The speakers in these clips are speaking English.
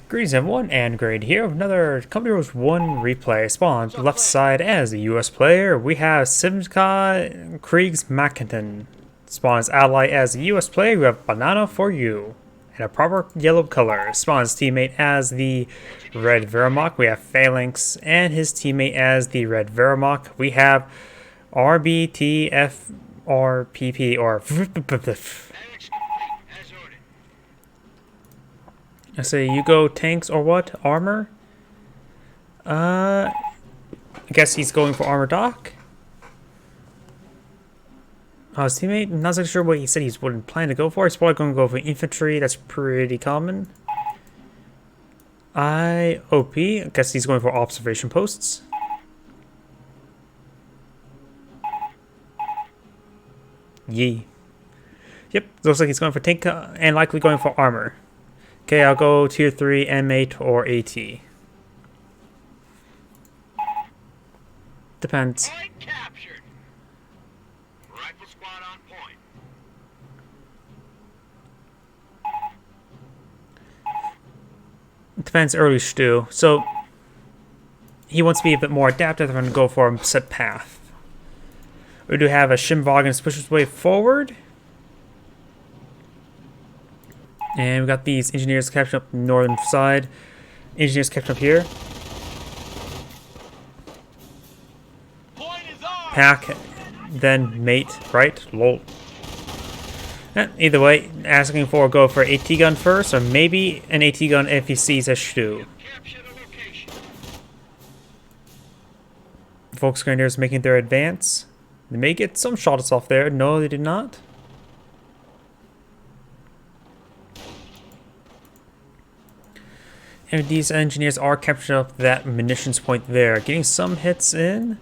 Greetings everyone, and Grade here with another Company Rules 1 replay. Spawn to the left side as a US player, we have Svenska Krigsmakten. Spawn's ally as a US player, we have BananaForYou in a proper yellow color. Spawn's teammate as the red Wehrmacht, we have Phalanx, and his teammate as the red Wehrmacht, we have rbtfrpp or I say you go tanks or what? Armor? I guess he's going for armor dock. His teammate, not so sure what he said he wouldn't plan to go for. He's probably going to go for infantry. That's pretty common. I guess he's going for observation posts. Yee. Yep, looks like he's going for tank and likely going for armor. Okay, I'll go tier 3, M8 or AT. Depends. Captured. Rifle squad on point. It depends early Stu. So he wants to be a bit more adaptive and go for a set path. We do have a Shimvagan push his way forward. And we got these engineers captured up the northern side. Engineers captured up here. Pack, then mate, right? Lol. Either way, asking for a go for AT gun first, or maybe an AT gun if he sees a Stu. Volksgrenadiers making their advance. They may get some shots off there. No, they did not. And these engineers are capturing up that munitions point there. Getting some hits in.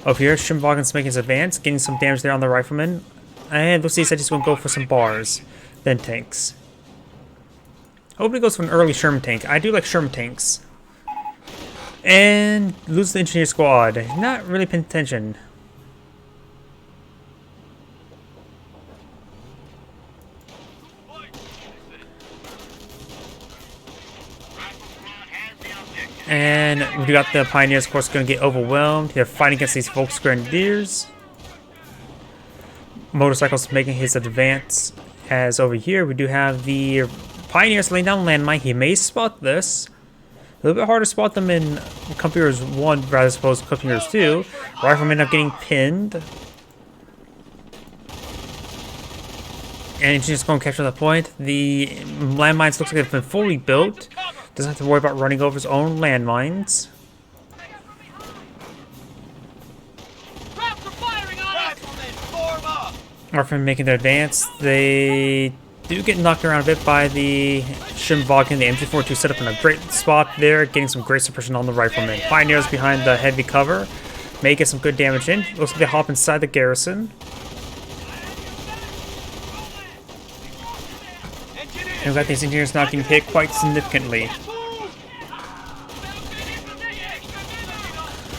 Over here, Shimvagan's making his advance. Getting some damage there on the rifleman. And looks like he said he's going to go for some bars. Then tanks. Hope he goes for an early Sherman tank. I do like Sherman tanks. And lose the engineer squad. Not really paying attention. And we got the Pioneers, of course, going to get overwhelmed. They're fighting against these Volksgrenadiers. Motorcycles making his advance. As over here, we do have the Pioneers laying down landmine. He may spot this. A little bit harder to spot them in Company Rules 1, rather opposed to Company Rules 2. Riflemen up getting pinned. And engineers going to capture that point. The landmines looks like they've been fully built. Doesn't have to worry about running over his own landmines. Riflemen making their advance. They do get knocked around a bit by the Shimvagan. The MG42 set up in a great spot there, getting some great suppression on the riflemen. Pioneers behind the heavy cover. May get some good damage in. Looks like they hop inside the garrison. And we've got these engineers not getting hit quite significantly.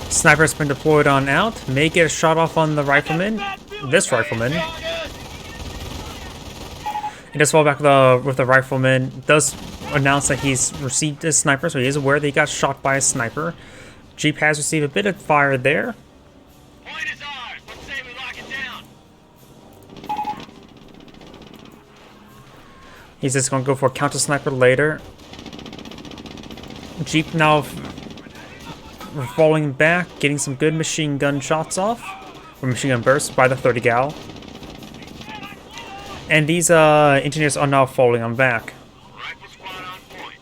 Sniper's been deployed on out. May get a shot off on the rifleman. This rifleman. He does fall back with the rifleman. Does announce that he's received a sniper, so he is aware that he got shot by a sniper. Jeep has received a bit of fire there. Point is ours. Let's say we lock it down. He's just going to go for a counter sniper later. Jeep now falling back, getting some good machine gun shots off. Or machine gun bursts by the 30 gal. And these engineers are now falling on back. Rifle squad on point.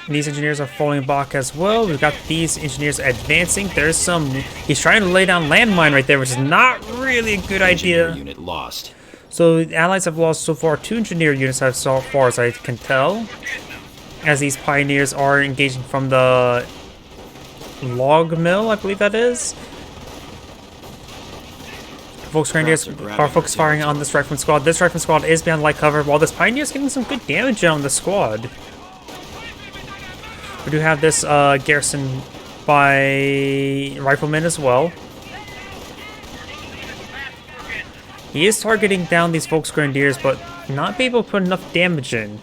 And these engineers are falling back as well. We've got these engineers advancing. There's some... He's trying to lay down landmine right there, which is not really a good idea. Unit lost. So the Allies have lost so far 2 engineer units as far as I can tell. As these Pioneers are engaging from the log mill, I believe that is. Volksgrenadiers are focused firing on this rifleman squad. This rifleman squad is behind light cover, while this Pioneer is getting some good damage on the squad. We do have this garrison by riflemen as well. He is targeting down these Volksgrenadiers, but not be able to put enough damage in.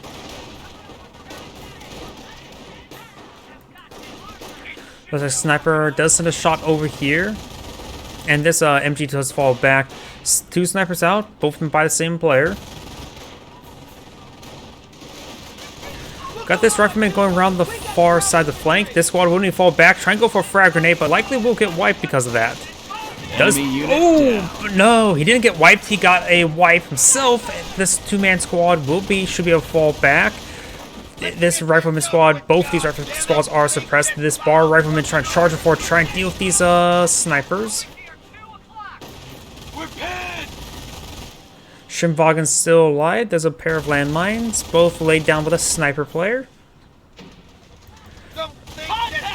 There's a sniper does send a shot over here, and this MG does fall back. Two snipers out, both of them by the same player. Got this rifleman going around the far side of the flank. This squad wouldn't even fall back, try and go for a frag grenade, but likely will get wiped because of that. Oh no, he didn't get wiped. He got a wipe himself. This two-man squad should be able to fall back. This rifleman squad, both these rifleman squads are suppressed. This bar rifleman trying to charge forward, try and deal with these snipers. Schimwagen's still alive. There's a pair of landmines, both laid down with a sniper player.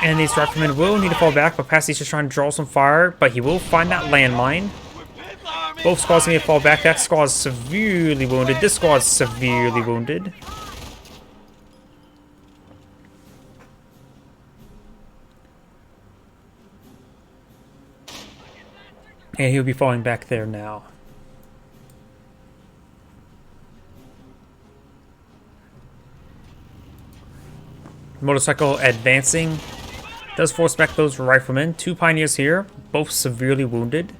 And these riflemen will need to fall back, but Passy's just trying to draw some fire, but he will find that landmine. Both squads need to fall back. That squad is severely wounded. This squad is severely wounded. And he'll be falling back there now. Motorcycle advancing. Does force back those riflemen. Two pioneers here, both severely wounded.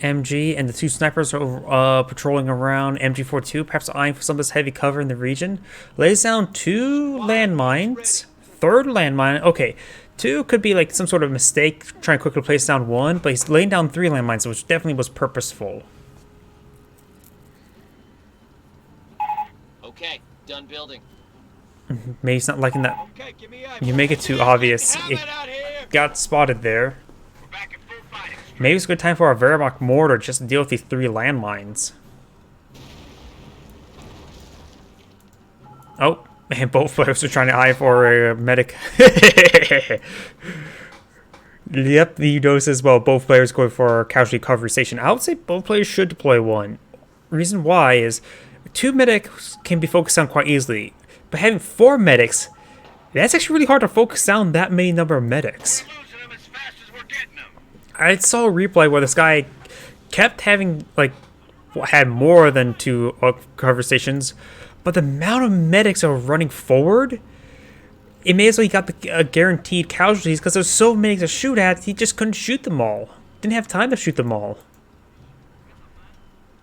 MG and the two snipers are patrolling around MG42, perhaps eyeing for some of this heavy cover in the region. Lays down two landmines. Third landmine. Okay, two could be like some sort of mistake, trying to quickly place down one, but he's laying down three landmines, which definitely was purposeful. Okay, done building. Maybe he's not liking that. You make it too obvious. It got spotted there. Maybe it's a good time for our Wehrmacht mortar just to deal with these three landmines. Oh, and both players are trying to eye for a medic. Yep, you notice as well. Both players going for a casualty recovery station. I would say both players should deploy one. Reason why is two medics can be focused on quite easily. But having four medics, that's actually really hard to focus down that many number of medics. I saw a replay where this guy kept having, like, had more than two cover stations, but the amount of medics are running forward, it may as well he got the guaranteed casualties because there's so many to shoot at, he just couldn't shoot them all. Didn't have time to shoot them all.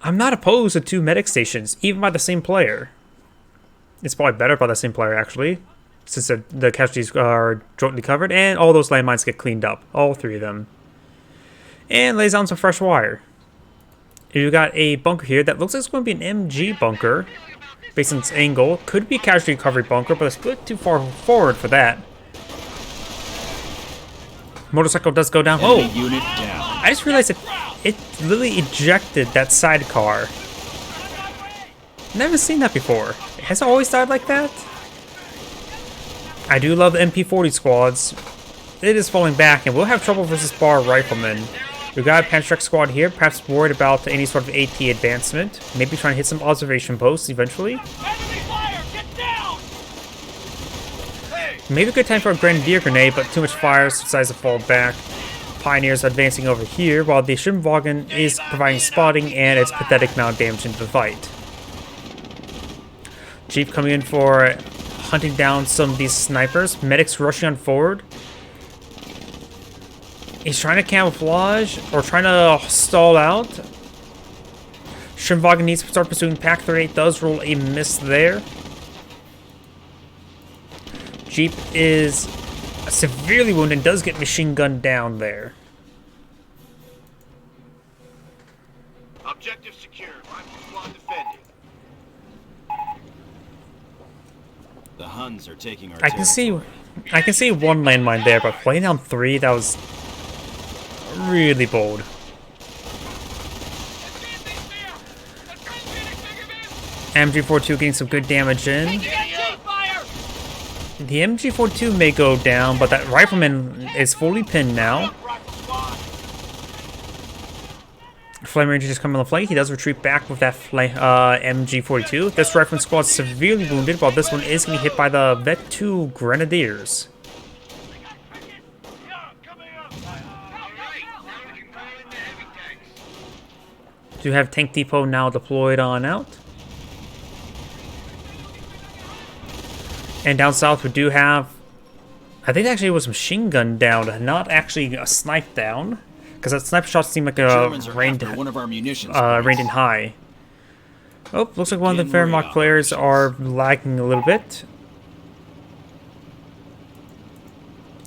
I'm not opposed to two medic stations, even by the same player. It's probably better by the same player, actually, since the casualties are jointly covered, and all those landmines get cleaned up. All three of them. And lays down some fresh wire. You got a bunker here that looks like it's going to be an MG bunker, based on its angle. Could be a casualty recovery bunker, but it's a bit too far forward for that. Motorcycle does go down. Oh! I just realized it literally ejected that sidecar. Never seen that before. Has it always died like that? I do love the MP40 squads. It is falling back, and we'll have trouble versus bar riflemen. We've got a Pantrack squad here, perhaps worried about any sort of AT advancement. Maybe trying to hit some observation posts eventually. Maybe a good time for a grenadier grenade, but too much fire, so decides to fall back. Pioneers advancing over here, while the Schimwagen is providing spotting and its pathetic amount of damage into the fight. Jeep coming in for hunting down some of these snipers. Medics rushing on forward. He's trying to camouflage or trying to stall out. Schimwagen needs to start pursuing. Pack 38 does roll a miss there. Jeep is severely wounded and does get machine gunned down there. Objective secured. Rifle squad defending. The Huns are taking our I can see one landmine there, but playing down three, that was really bold. MG42 getting some good damage in. The MG42 may go down, but that rifleman is fully pinned now. Flame Ranger just coming on the flank. He does retreat back with that MG42. This rifleman squad is severely wounded, while this one is going to be hit by the Vet 2 Grenadiers. Do have tank depot now deployed on out. And down south we do have, I think actually it was machine gun down, not actually a snipe down, because that sniper shot seemed like a reined one of our munitions. reined in high. Oh, looks like one of the Wehrmacht players are lagging a little bit.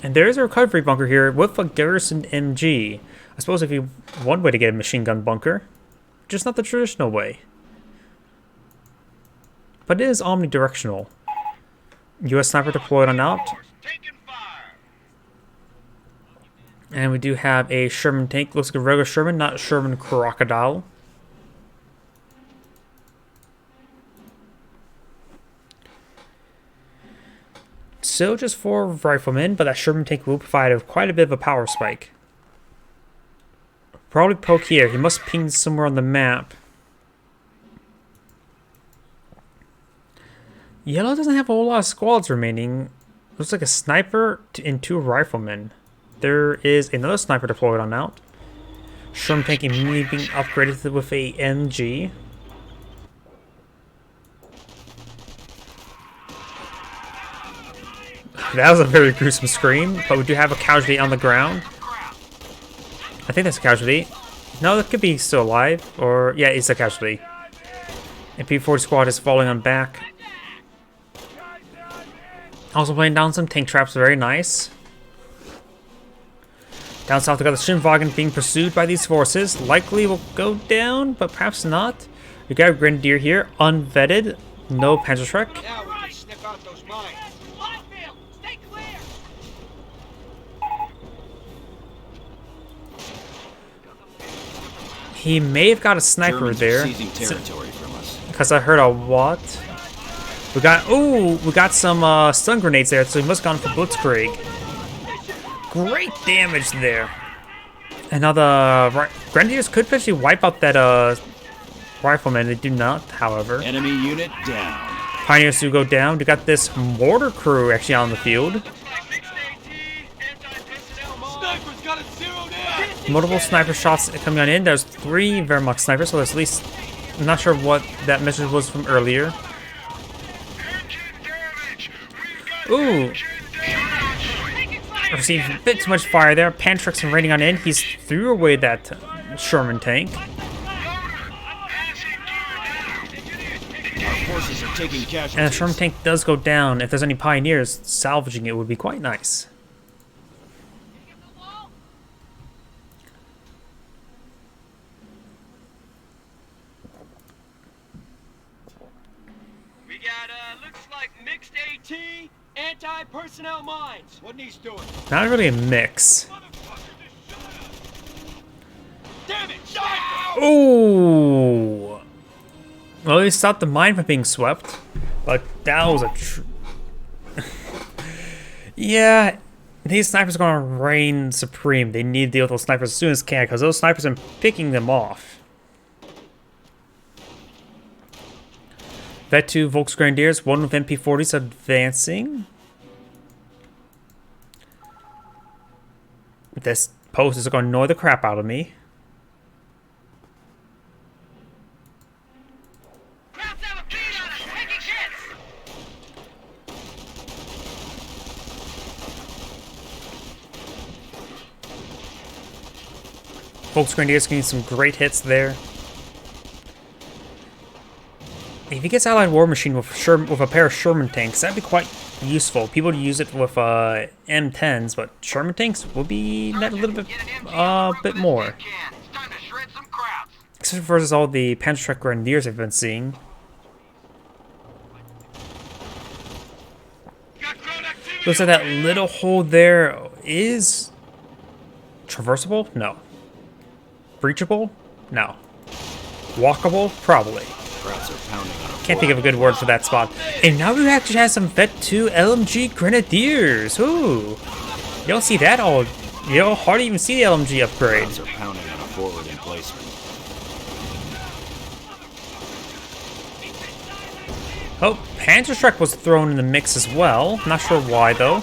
And there is a recovery bunker here with a garrison MG. I suppose if you one way to get a machine gun bunker, just not the traditional way. But it is omnidirectional. US sniper deployed on out. And we do have a Sherman tank. Looks like a regular Sherman, not Sherman Crocodile. So just 4 riflemen, but that Sherman tank will provide quite a bit of a power spike. Probably poke here. He must ping somewhere on the map. Yellow doesn't have a whole lot of squads remaining. Looks like a sniper and 2 riflemen. There is another sniper deployed on out. Sherman tank immediately being upgraded with a MG. That was a very gruesome scream, but we do have a casualty on the ground. I think that's a casualty. No, that could be still alive. Or, yeah, it's a casualty. And P-40 squad is falling on back. Also playing down some tank traps, very nice. Down south, we got the Schimmwagen being pursued by these forces. Likely will go down, but perhaps not. We got a Grenadier here, unvetted. No Panzerschreck. Now we can sniff out those mines. Stay clear. He may have got a sniper Germans there. are seizing territory from us. Because I heard a what? We got some stun grenades there, so he must have gone for Blitzkrieg. Great damage there. And now the Grenadiers could potentially wipe out that rifleman. They do not, however. Enemy unit down. Pioneers do go down. We got this mortar crew actually on the field. Sniper's got it zeroed in. Multiple sniper shots coming on in. There's 3 Wehrmacht snipers, so there's at least, I'm not sure what that message was from earlier. Ooh. Received a bit too much fire there. Pantrax's raiding on in. He's threw away that Sherman tank. Our forces are taking casualties. And the Sherman tank does go down. If there's any pioneers, salvaging it would be quite nice. We got looks like mixed AT, anti-personnel mines. What he's doing? Not really a mix. Damn it! Sniper! Ooh. Well, he stopped the mine from being swept, but that was a yeah, these snipers are gonna reign supreme. They need to deal with those snipers as soon as can, because those snipers are picking them off. Vet 2 Volks Grenadiers, 1 with MP40s advancing. This post is gonna annoy the crap out of me. Volks Grenadiers getting some great hits there. If he gets Allied War Machine with a pair of Sherman tanks, that'd be quite useful. People use it with M10s, but Sherman tanks will be a little bit more. Except versus all the Panzerschreck Grenadiers I've been seeing. Looks like that little hole there is traversable? No. Breachable? No. Walkable? Probably. Can't think of a good word for that spot. And now we actually have some Vet 2 LMG Grenadiers. Ooh. You don't see that all. You don't hardly even see the LMG upgrade. Are pounding on a forward emplacement. Oh, Panzerschreck was thrown in the mix as well. Not sure why though.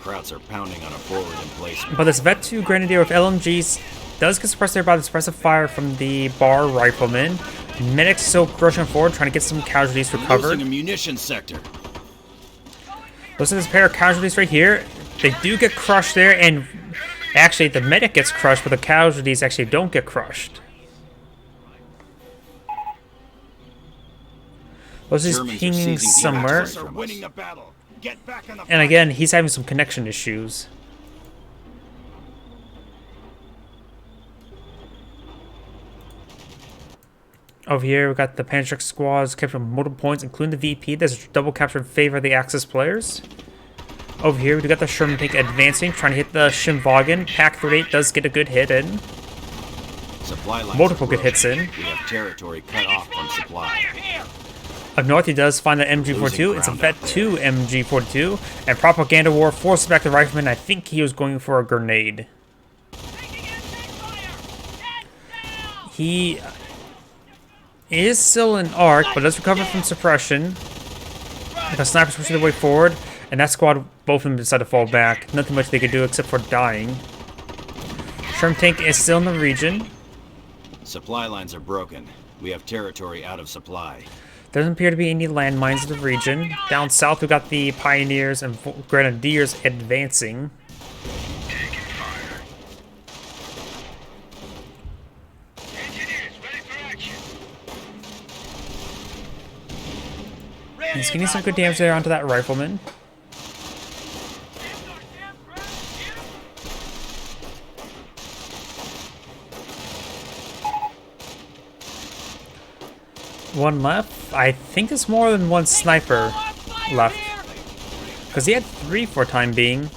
Krauts are pounding on a forward emplacement. But this Vet 2 Grenadier with LMGs does get suppressed there by the suppressive fire from the bar rifleman. Medics still rushing forward, trying to get some casualties recovered. Losing a munition sector. Listen to this pair of casualties right here. They do get crushed there, and actually the medic gets crushed, but the casualties actually don't get crushed. Those is Germans are pinging seizing somewhere. Phalanx from us. the battle. Get back in the And again, he's having some connection issues. Over here, we've got the Panzer squads capturing multiple points, including the VP. There's a double capture in favor of the Axis players. Over here, we got the Sherman tank advancing, trying to hit the Shimwagen. Pack 38 does get a good hit in. Supply lines Multiple are good hits broken. in. We have territory cut off from supply. Up north, he does find the MG42. It's a Vet 2 MG42. And Propaganda War forces back the rifleman. I think he was going for a grenade. He is still in arc, but does recover from suppression. The snipers pushing their way forward. And that squad, both of them decide to fall back. Nothing much they could do except for dying. Sherman tank is still in the region. Supply lines are broken. We have territory out of supply. Doesn't appear to be any landmines in the region. Down south, we've got the Pioneers and Grenadiers advancing. Taking fire. Engineers ready for action. He's getting some good damage there onto that rifleman. One left. I think there's more than one sniper left. Because he had 3 for time being.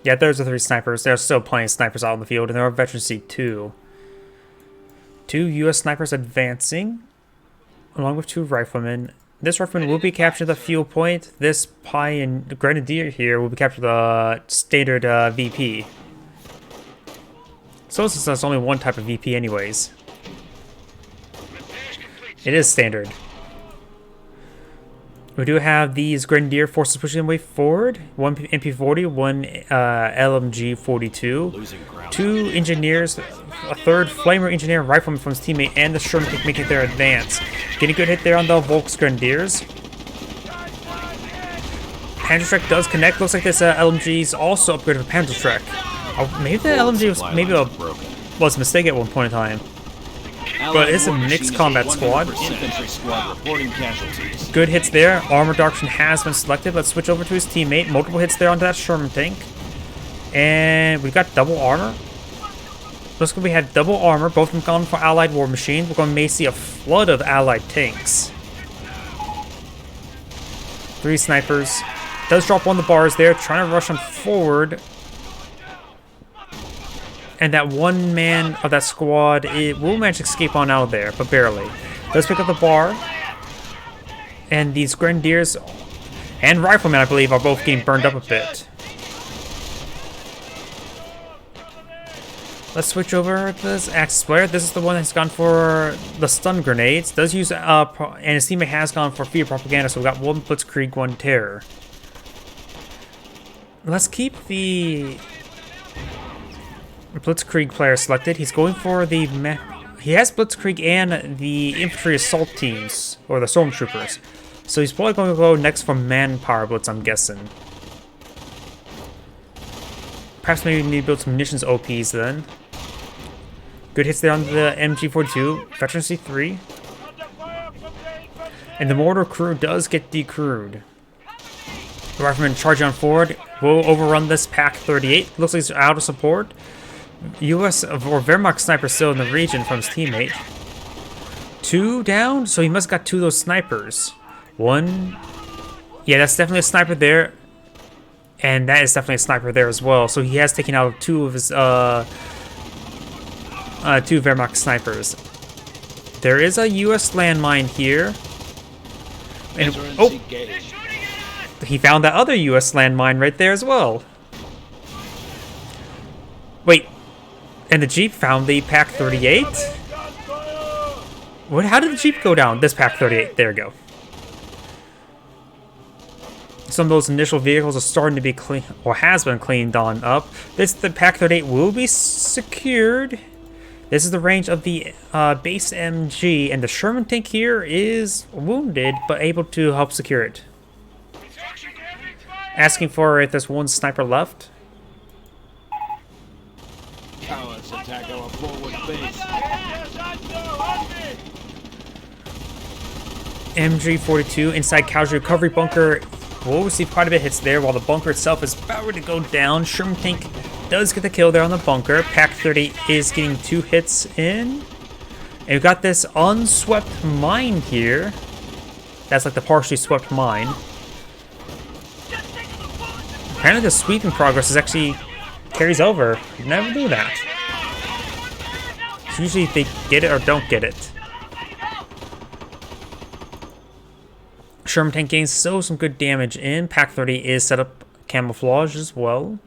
Yeah, those are 3 snipers. There are still plenty of snipers out in the field, and there are veterans C2. 2 US snipers advancing, along with 2 riflemen. This rifleman will be captured the fuel point. This Grenadier here will be captured the standard VP. So since there's only one type of VP anyways. It is standard. We do have these Grenadier forces pushing their way forward. 1 MP40, 1 LMG42. 2 engineers, a 3rd Flamer engineer rifleman from his teammate, and the Sherman tank making their advance. Getting a good hit there on the Volks Grenadiers. Panzerschreck does connect. Looks like this LMG is also upgraded for Panzerschreck. Oh, maybe the LMG was was a mistake at one point in time. But it's a mixed combat squad. Infantry squad reporting casualties. Good hits there. Armor reduction has been selected. Let's switch over to his teammate. Multiple hits there onto that Sherman tank. And we've got double armor. Looks like we had double armor. Both of them gone for Allied war machines. We're going to may see a flood of Allied tanks. 3 snipers. Does drop one of the bars there. Trying to rush them forward. And that one man of that squad, it will manage to escape on out of there, but barely. Does pick up the bar. And these Grenadiers and Riflemen, I believe, are both getting burned up a bit. Let's switch over to this Axis player. This is the one that's gone for the stun grenades. Does use, and his teammate has gone for fear propaganda, so we got 1 Blitzkrieg, 1 Terror. Let's keep the Blitzkrieg player selected. He's going for the he has Blitzkrieg and the infantry assault teams, or the stormtroopers. So he's probably going to go next for manpower blitz, I'm guessing. Perhaps maybe we need to build some munitions OPs then. Good hits there on the MG42, Veteran C3. And the mortar crew does get decrewed. The rifleman charging on forward will overrun this Pack 38. Looks like he's out of support. US or Wehrmacht sniper still in the region from his teammate. 2 down, so he must have got 2 of those snipers. 1, yeah, that's definitely a sniper there, and that is definitely a sniper there as well. So he has taken out 2 of his 2 Wehrmacht snipers. There is a US landmine here, and oh, he found that other US landmine right there as well. Wait. And the Jeep found the Pack 38? What? How did the Jeep go down? This Pack 38. There we go. some of those initial vehicles are starting to be clean, or has been cleaned on up. The Pack 38 will be secured. This is the range of the base MG, and the Sherman tank here is wounded, but able to help secure it. Asking for if there's one sniper left. Cowards attack our forward base. MG42 inside casualty recovery bunker will receive quite a bit of hits there, while the bunker itself is about ready to go down. Sherman tank does get the kill there on the bunker. Pack 30 is getting 2 hits in. And we've got this unswept mine here. That's like the partially swept mine. Apparently the sweeping progress is actually carries over. Never do that. It's usually they get it or don't get it. Sherman tank gains some good damage in. Pack 30 is set up camouflage as well.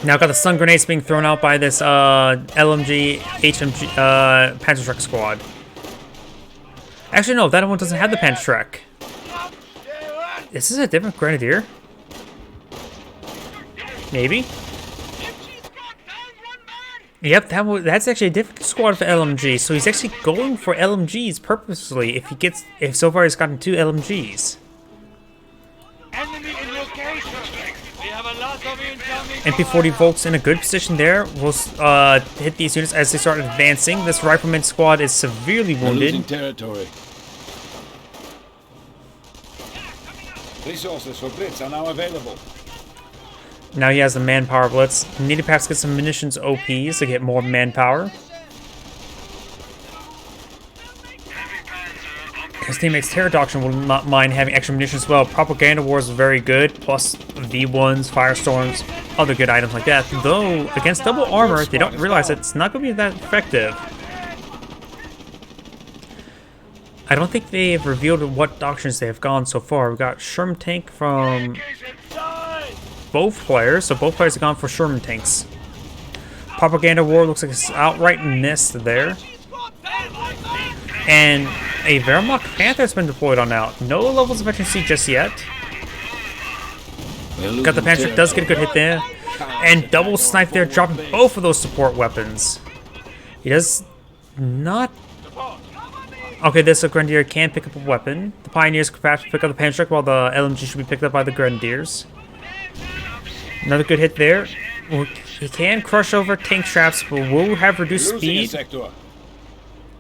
Now got the stun grenades being thrown out by this LMG, HMG, Panzerschreck squad. Actually, no, that one doesn't have the Panzerschreck. Is this a different grenadier? Maybe. Yep, that's actually a different squad for LMG. So he's actually going for LMGs purposely. If so far he's gotten 2 LMGs. MP40 Volks in a good position there. Will hit these units as they start advancing. This rifleman squad is severely wounded. Losing territory. Resources for Blitz are now available. Now he has the manpower blitz. Need to perhaps get some munitions OPs to get more manpower. His teammates Terror Doctrine will not mind having extra munitions as well. Propaganda War is very good, plus V1s, Firestorms, other good items like that. Though, against double armor, they don't realize it's not going to be that effective. I don't think they've revealed what doctrines they have gone so far. We've got Sherman tank from both players, so both players have gone for Sherman tanks. Propaganda War looks like it's outright missed there. And a Wehrmacht Panther has been deployed on out. No levels of efficiency just yet. Got the Panther, does get a good hit there. And double snipe there, dropping both of those support weapons. He does not... Okay, this Grenadier can pick up a weapon. The Pioneers could perhaps pick up the Panzerschreck, while the LMG should be picked up by the Grenadiers. Another good hit there. He can crush over tank traps, but will have reduced speed.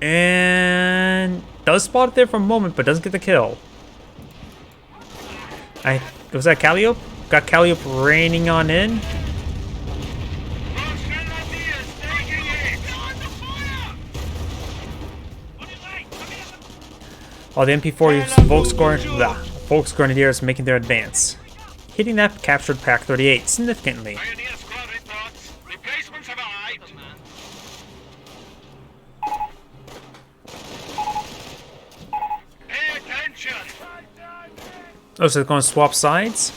And does spot it there for a moment, but doesn't get the kill. Was that Calliope? Got Calliope raining on in. While the MP40 Volks Grenadiers making their advance, hitting that captured Pack 38 significantly. Oh, so they're going to swap sides?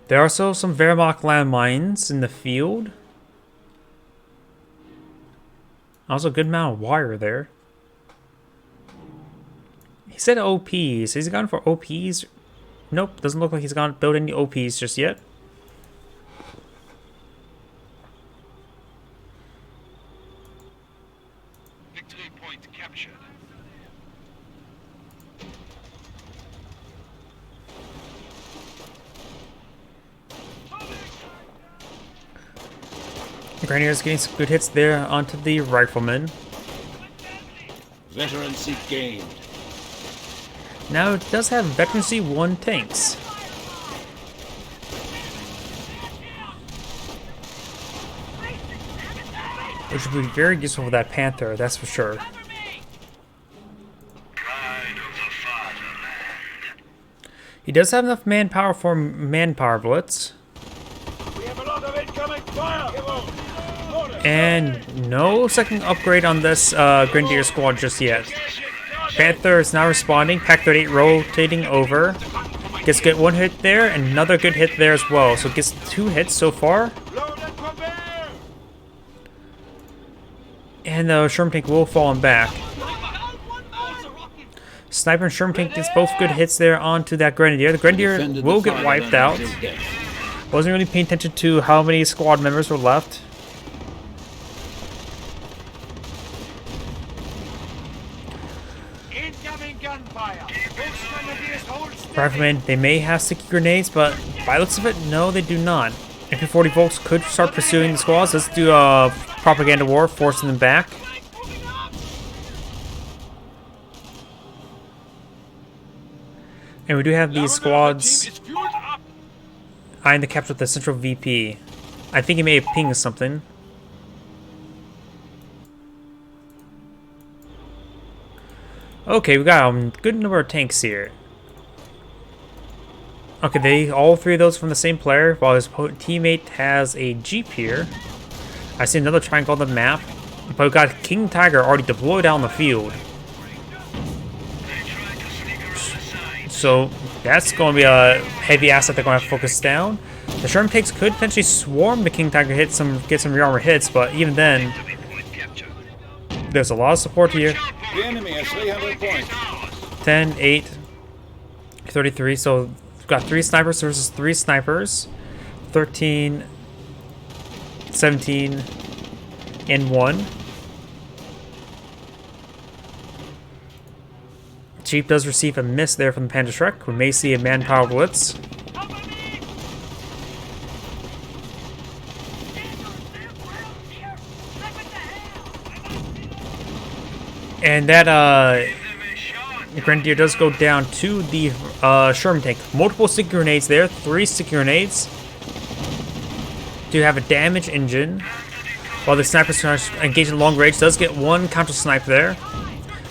There are also some Wehrmacht landmines in the field. Also a good amount of wire there. He said OPs. Has he gone for OPs? Nope, doesn't look like he's gone to build any OPs just yet. Victory point captured. Grenadiers getting some good hits there onto the riflemen. Veterancy gained. Now it does have Veterancy 1 tanks. Which would be very useful for that Panther, that's for sure. He does have enough manpower for manpower blitz. We have a lot of incoming fire. And no second upgrade on this Grenadier squad just yet. Panther is now responding. Pack 38 rotating over. Gets get one hit there, and another good hit there as well. So it gets 2 hits so far. Load and prepare! And the Sherman tank will fall back. Sniper and Sherman tank gets both good hits there onto that Grenadier. The Grenadier Defended will the get fire wiped gun out. until death. Wasn't really paying attention to how many squad members were left. Incoming gunfire! Both grenadiers hold steady! Riflemen, they may have sticky grenades, but by the looks of it, no, they do not. MP-40 Volks could start pursuing the squads. Let's do a propaganda war, forcing them back. And we do have these squads Team is fueled up! eyeing the capture of the central VP. I think he may have pinged something. Okay, we got a good number of tanks here. Okay, all 3 of those from the same player, while his teammate has a Jeep here. I see another triangle on the map, but we've got King Tiger already deployed out on the field. So that's going to be a heavy asset they're going to have to focus down. The Sherman tanks could potentially swarm the King Tiger, get some rear armor hits, but even then, there's a lot of support here. The enemy has 300 points. 10, 8, 33. So we've got 3 snipers versus 3 snipers. 13, 17, and 1. Jeep does receive a miss there from the Panda Shrek. We may see a manpower blitz. And that Grenadier does go down to the Sherman tank. Multiple sticky grenades there. 3 sticky grenades. Do have a damaged engine. While the snipers engaged in long range, does get 1 counter snipe there.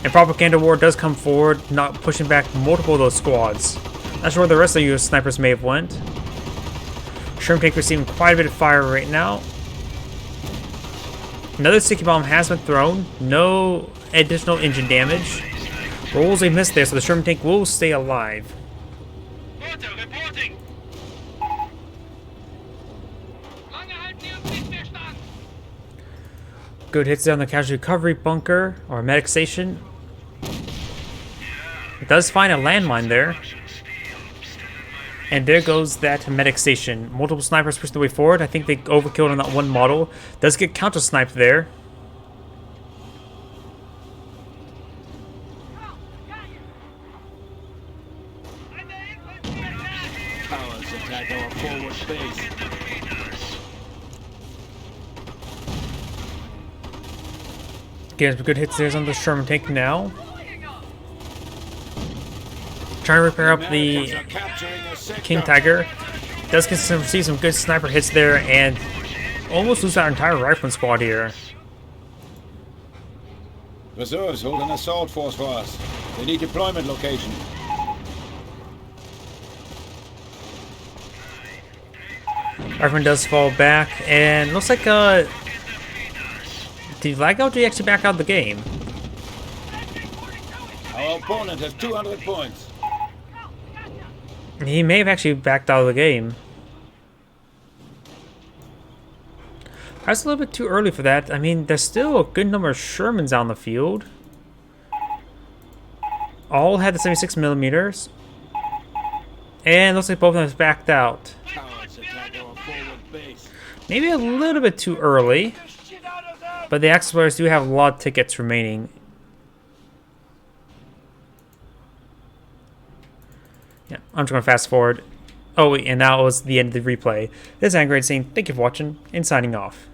And propaganda war does come forward, not pushing back multiple of those squads. Not sure where the rest of the US snipers may have went. Sherman tank receiving quite a bit of fire right now. Another sticky bomb has been thrown. No additional engine damage. Rolls a miss there, so the Sherman tank will stay alive. Reporting! Good hits down the casualty recovery bunker or medic station. It does find a landmine there. And there goes that medic station. Multiple snipers pushing the way forward. I think they overkilled on that one model. Does get counter sniped there. Powers attack our forward base. Getting some good hits there on the Sherman tank now. Trying to repair up the King Tiger. Does receive some good sniper hits there and almost lose our entire rifleman squad here. Reserves hold an assault force for us. They need deployment location. Rifleman does fall back and looks like did he lag out or did he actually back out of the game? Our opponent has 200 points. He may have actually backed out of the game. That's a little bit too early for that. I mean, there's still a good number of Shermans out in the field. All had the 76 millimeters. And looks like both of them have backed out. Powers attack our forward base. Maybe a little bit too early. But the Axis players do have a lot of tickets remaining. Yeah, I'm just going to fast forward. Oh, wait, and that was the end of the replay. This is Angry saying thank you for watching and signing off.